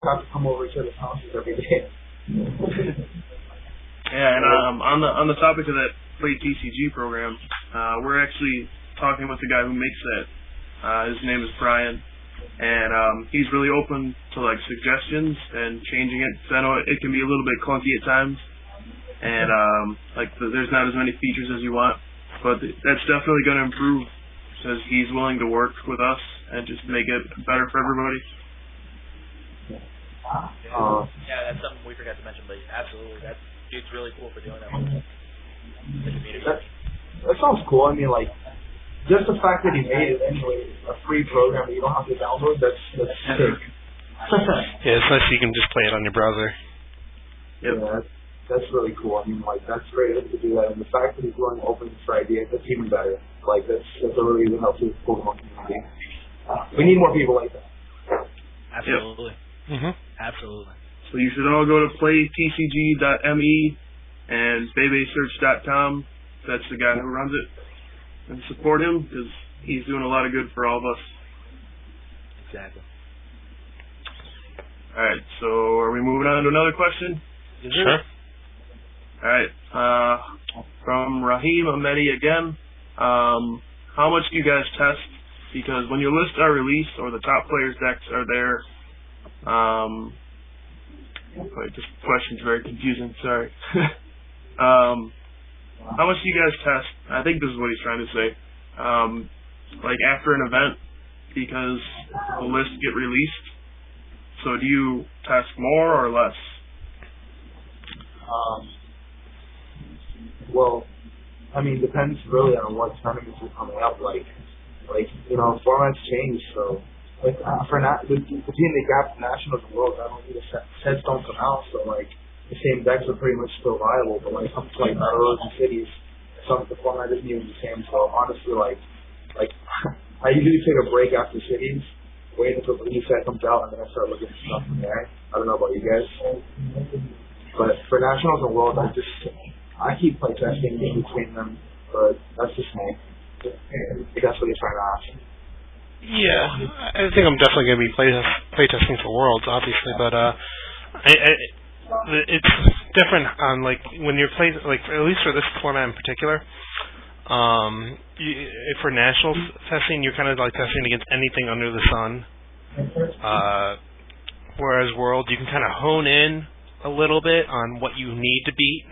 have to come over to the houses every day. Yeah, and on the topic of that Play TCG program, we're actually talking with the guy who makes that. His name is Brian, and he's really open to like suggestions and changing it. Cause I know it can be a little bit clunky at times, and there's not as many features as you want, but that's definitely going to improve because he's willing to work with us and just make it better for everybody. Yeah, that's something we forgot to mention, but absolutely, that dude's really cool for doing that for the community. That sounds cool. I mean, like, just the fact that he made it anyway, a free program that you don't have to download, that's sick. Yeah, it's nice you can just play it on your browser. Yep. Yeah, that's really cool. I mean, like, that's great of him to do that, and the fact that he's willing to open for ideas, that's even better. Like, that's a really healthy Pokemon community. We need more people like that. Absolutely. Yep. Mm-hmm. Absolutely. So you should all go to playtcg.me and bebesearch.com. That's the guy who runs it. And support him because he's doing a lot of good for all of us. Exactly. Alright, so are we moving on to another question? Sure. Alright, from Rahim Ahmedi again. How much do you guys test? Because when your lists are released or the top players' decks are there, this question's very confusing, sorry. How much do you guys test? I think this is what he's trying to say. Like after an event, because the lists get released. So do you test more or less? Well, I mean, depends really on what tournaments are coming up. Like you know, formats change. So, like between the Gap Nationals and Worlds, I don't think the sets don't come out. So like, the same decks are pretty much still viable, but when it comes to like Battle and Cities, the format isn't even the same. So honestly, like I usually take a break after Cities, wait until the new set comes out, and then I start looking at stuff from there. I don't know about you guys, but for Nationals and Worlds, I keep playtesting in between them, but that's just me. If that's what you're trying to ask. Yeah, I think I'm definitely going to be playtesting for Worlds, obviously, but it's different on like when you're playing, like at least for this format in particular. For nationals testing, you're kind of like testing against anything under the sun. Whereas World, you can kind of hone in a little bit on what you need to beat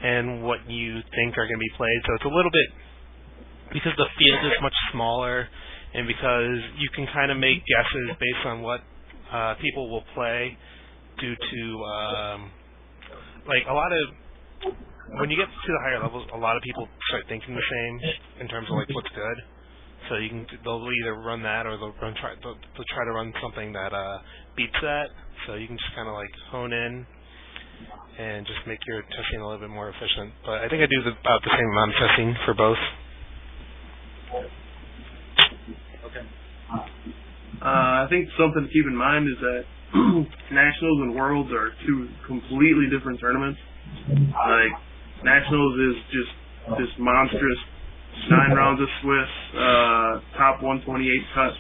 and what you think are going to be played. So it's a little bit, because the field is much smaller and because you can kind of make guesses based on what people will play due to like a lot of, when you get to the higher levels, a lot of people start thinking the same in terms of like what's good. So they'll either run that or they'll try to run something that beats that. So you can just kind of like hone in and just make your testing a little bit more efficient. But I think I do about the same amount of testing for both. Okay. I think something to keep in mind is that Nationals and Worlds are two completely different tournaments. Like, Nationals is just this monstrous 9 rounds of Swiss, top 128 cut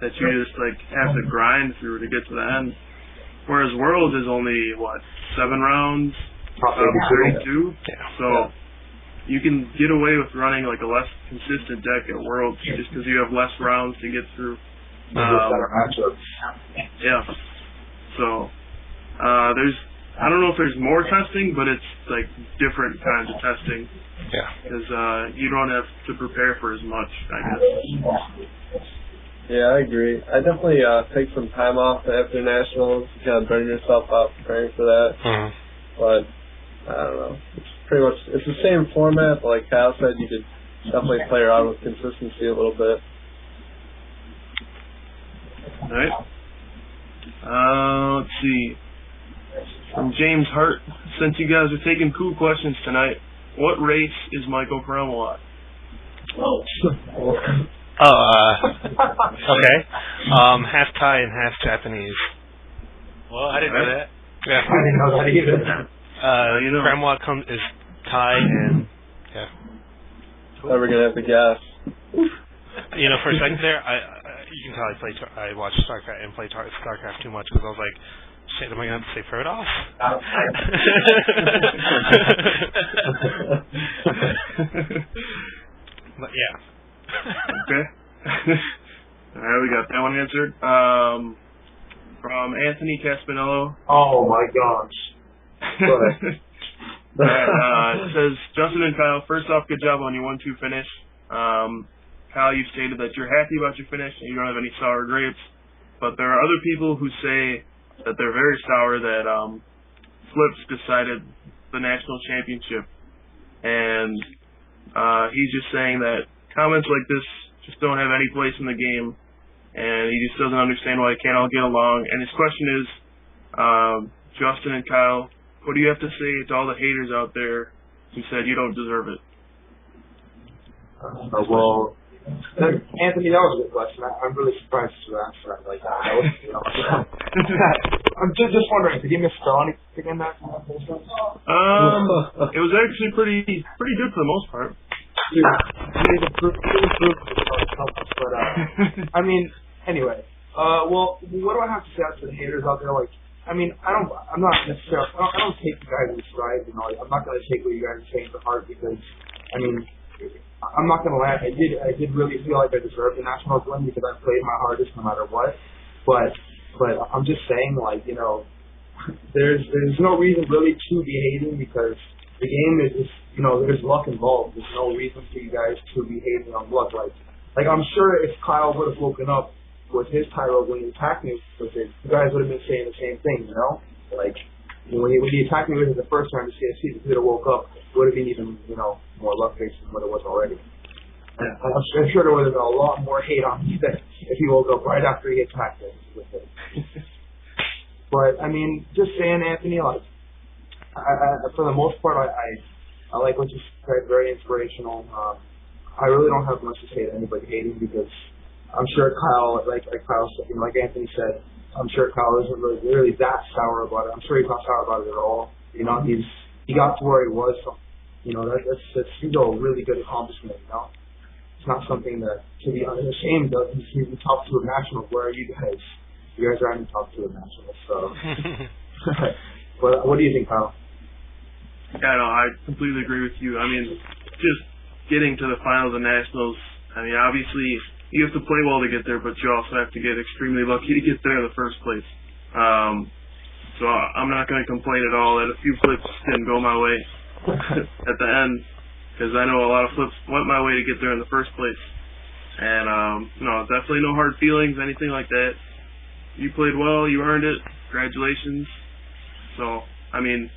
that you just like have to grind through to get to the end. Whereas Worlds is only 7 rounds, top 32. So you can get away with running like a less consistent deck at Worlds just because you have less rounds to get through. Yeah. So I don't know if there's more testing, but it's like different kinds of testing. Yeah. Because you don't have to prepare for as much, I guess. Yeah, I agree. I definitely take some time off after Nationals to kind of burn yourself out preparing for that. Mm-hmm. But I don't know. It's pretty much it's the same format, but like Kyle said, you could definitely play around with consistency a little bit. All right. Let's see. From James Hart, since you guys are taking cool questions tonight, what race is Michael Perelman? Okay. Half Thai and half Japanese. Well, I didn't know that. Yeah. I didn't know that either. Kremwa is Thai and Cool. Never gonna have to guess. For a second there, You can tell I watch StarCraft and play StarCraft too much because I was like, shit, am I going to have to say Protoss? But yeah. Okay. All right, we got that one answered. From Anthony Caspinello. Oh my gosh. All right, it says, Justin and Kyle, first off, good job on your 1-2 finish. Kyle, you stated that you're happy about your finish and you don't have any sour grapes, but there are other people who say that they're very sour that Flips decided the national championship. And he's just saying that comments like this just don't have any place in the game, and he just doesn't understand why they can't all get along. And his question is, Justin and Kyle, what do you have to say to all the haters out there who said you don't deserve it? Well, Anthony, that was a good question. I'm really surprised you answered that like that. I'm just wondering, did you misspell anything in that? It was actually pretty good for the most part. But I mean, anyway. Well, what do I have to say out to the haters out there? Like, I mean, I don't take you guys in stride. You know, like, I'm not going to take what you guys are saying to heart because, I mean, I'm not going to lie. I did really feel like I deserved the Nationals win because I played my hardest no matter what. But I'm just saying, like, you know, there's no reason really to be hating because the game is just, you know, there's luck involved. There's no reason for you guys to be hating on luck. Like I'm sure if Kyle would have woken up with his Tyro when he attacked me with it, you guys would have been saying the same thing, you know? Like, when he attacked me with it the first time to CSC, if he would have woke up, it would have been even, you know, more luck-based than what it was already. Yeah. I'm sure there would have been a lot more hate on me if he woke up right after he attacked me with it. But, I mean, just saying, Anthony, like, for the most part, I like what you said, very inspirational. I really don't have much to say to anybody hating because I'm sure Kyle, like Kyle said, you know, like Anthony said, I'm sure Kyle isn't really that sour about it. I'm sure he's not sour about it at all. You know, he got to where he was. So, you know, that's a really good accomplishment. You know, it's not something that to be ashamed of. He's in top two of nationals. Where are you guys? You guys are in top two of nationals. So, what do you think, Kyle? Yeah, no, I completely agree with you. I mean, just getting to the finals of nationals. I mean, obviously, you have to play well to get there, but you also have to get extremely lucky to get there in the first place. So I'm not going to complain at all that a few flips didn't go my way at the end, because I know a lot of flips went my way to get there in the first place. And, no, definitely no hard feelings, anything like that. You played well, you earned it, congratulations. So, I mean,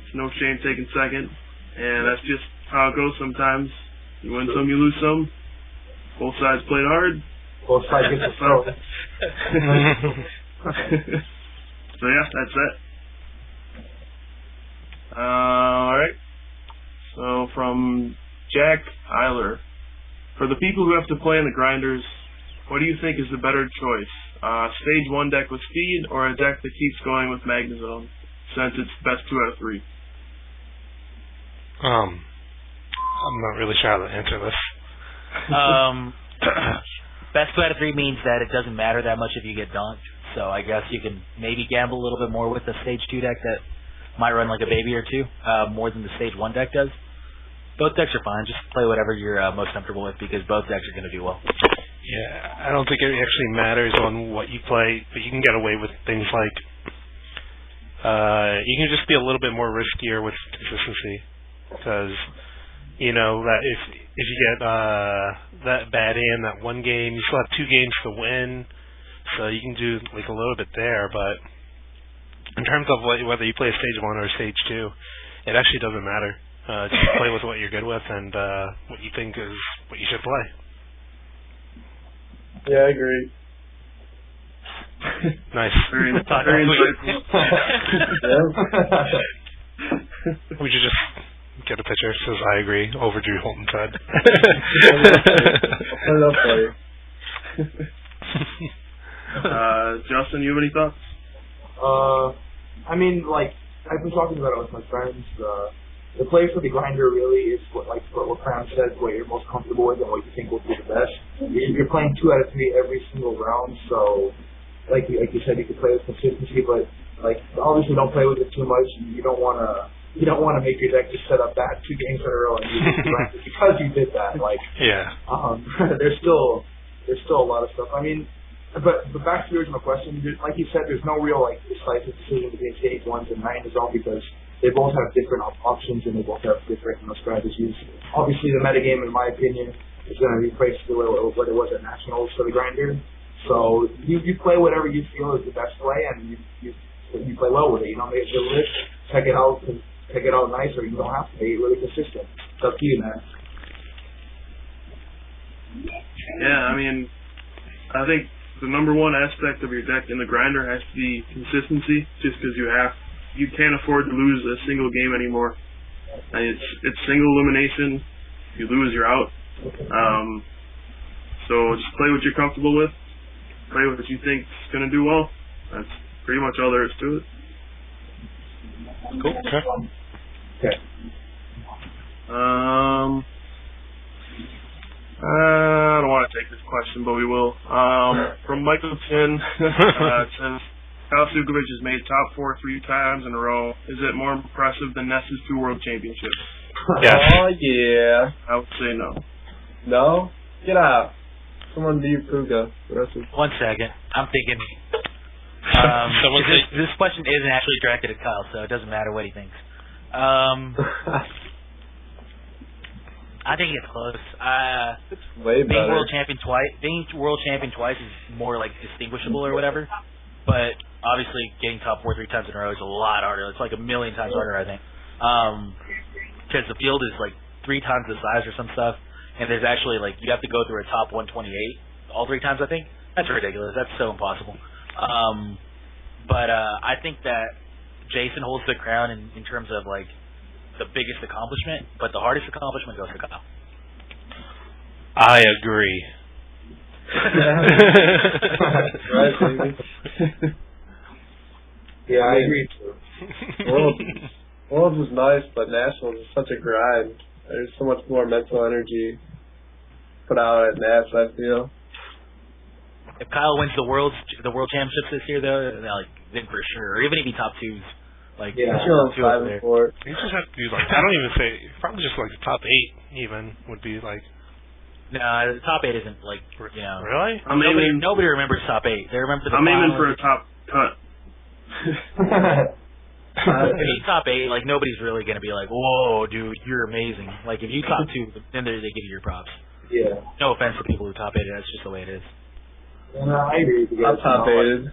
it's no shame taking second, and that's just how it goes sometimes. You win some, you lose some. Both sides played hard. Both sides get the throw. So yeah, that's it. Alright. So from Jack Eiler. For the people who have to play in the grinders, what do you think is the better choice? Stage 1 deck with speed or a deck that keeps going with Magnezone, since it's best 2 out of 3? I'm not really sure how to answer this. Best 2 out of 3 means that it doesn't matter that much if you get dunked. So I guess you can maybe gamble a little bit more with the stage 2 deck that might run like a baby or two, more than the stage 1 deck does. Both decks are fine. Just play whatever you're most comfortable with because both decks are going to do well. Yeah, I don't think it actually matters on what you play, but you can get away with things like you can just be a little bit more riskier with consistency because you know that if you get that bad in that one game, you still have 2 games to win, so you can do like a little bit there. But in terms of whether you play stage 1 or stage 2, it actually doesn't matter. Just play with what you're good with and what you think is what you should play. Yeah, I agree. Nice. Very insightful. We should just get a picture. Says I agree. Over Drew Holton said. I'll put it up for you. Justin, you have any thoughts? I mean, like I've been talking about it with my friends. the play for the grinder really is what Crown says, what you're most comfortable with and what you think will be the best. You're playing 2 out of 3 every single round, so like you said, you can play with consistency, but like obviously don't play with it too much. You don't want to make your deck just set up that 2 games in a row and you lose the grinder because you did that. Like there's still a lot of stuff. I mean, but back to the original question, like you said, there's no real like decisive decision between stage 1s and 9 zone because they both have different options and they both have different strategies. Obviously, the metagame, in my opinion, is going to replace what it was at Nationals for the grinder. So you play whatever you feel is the best play, and you play well with it. You know, make the list, check it out nice, or you don't have to be really consistent. It's up to you, man. Yeah, I mean, I think the number one aspect of your deck in the grinder has to be consistency, just because you can't afford to lose a single game anymore. And it's single elimination. If you lose, you're out. So just play what you're comfortable with. Play what you think's gonna do well. That's pretty much all there is to it. Cool. Okay. I don't want to take this question, but we will. From Michael Chin, it says, Kyle Sukovich has made top 4 3 times in a row. Is it more impressive than Ness's 2 world championships? Yes. Oh, yeah. I would say no. No? Get out. Someone do Puga. 1 second. I'm thinking. This question isn't actually directed at Kyle, so it doesn't matter what he thinks. I think it's close. It's way better. Being world champion twice is more like distinguishable or whatever. But obviously, getting top 4 3 times in a row is a lot harder. It's like a million times harder, I think. Because the field is like 3 times the size or some stuff, and there's actually like you have to go through a top 128 all 3 times. I think that's ridiculous. That's so impossible. But I think that Jason holds the crown in terms of like the biggest accomplishment, but the hardest accomplishment goes to Kyle. I agree. Right, baby. Yeah, I agree too. Worlds was nice, but Nationals is such a grind. There's so much more mental energy put out at Nash, I feel. If Kyle wins the world championships this year, though, then for sure. Or even if he top 2s, like yeah, top 2 5 over and there. 4. You just have to do like I don't even say probably just like the top 8 even would be like. No, the top 8 isn't like Really? Nobody remembers top 8. They remember the. I'm aiming for a top cut. If you top 8, like nobody's really gonna be like, "Whoa, dude, you're amazing." Like if you top 2, then they give you your props. Yeah. No offense to people who top 8. That's just the way it is. And I agree with you guys. I'm top 8.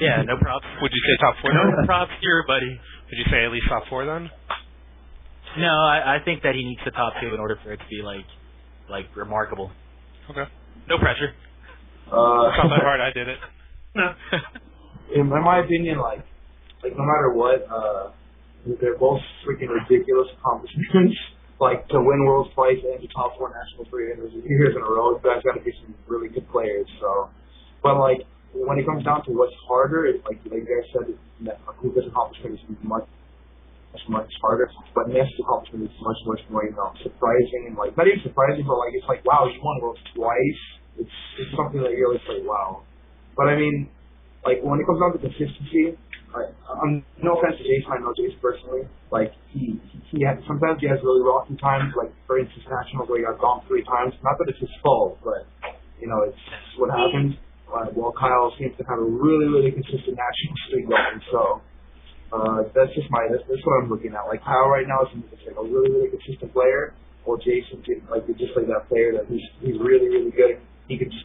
Yeah, no props. Would you say top 4? No props here, buddy. Would you say at least top 4 then? No, I think that he needs the top 2 in order for it to be like remarkable. Okay. No pressure. It's not that hard. I did it. No. In my opinion, like no matter what, they're both freaking ridiculous accomplishments. Like to win Worlds twice and to top 4 Nationals 3 years in a row, you guys got to be some really good players. So, but like when it comes down to what's harder, it's like you guys said, Puga's accomplishment is much harder, but Ness's accomplishment is much more surprising and like not even surprising, but like it's like wow, you won Worlds twice. It's something that you're always like wow. But I mean, like when it comes down to consistency, I'm no offense to Jason, I know Jason personally. Like he sometimes he has really rocky times. Like for instance, Nationals where he got gone 3 times. Not that it's his fault, but it's what happens. Well, Kyle seems to have a really consistent National streak going. So that's what I'm looking at. Like Kyle right now seems like a really consistent player. Or Jason, just like that player that he's really good. He could just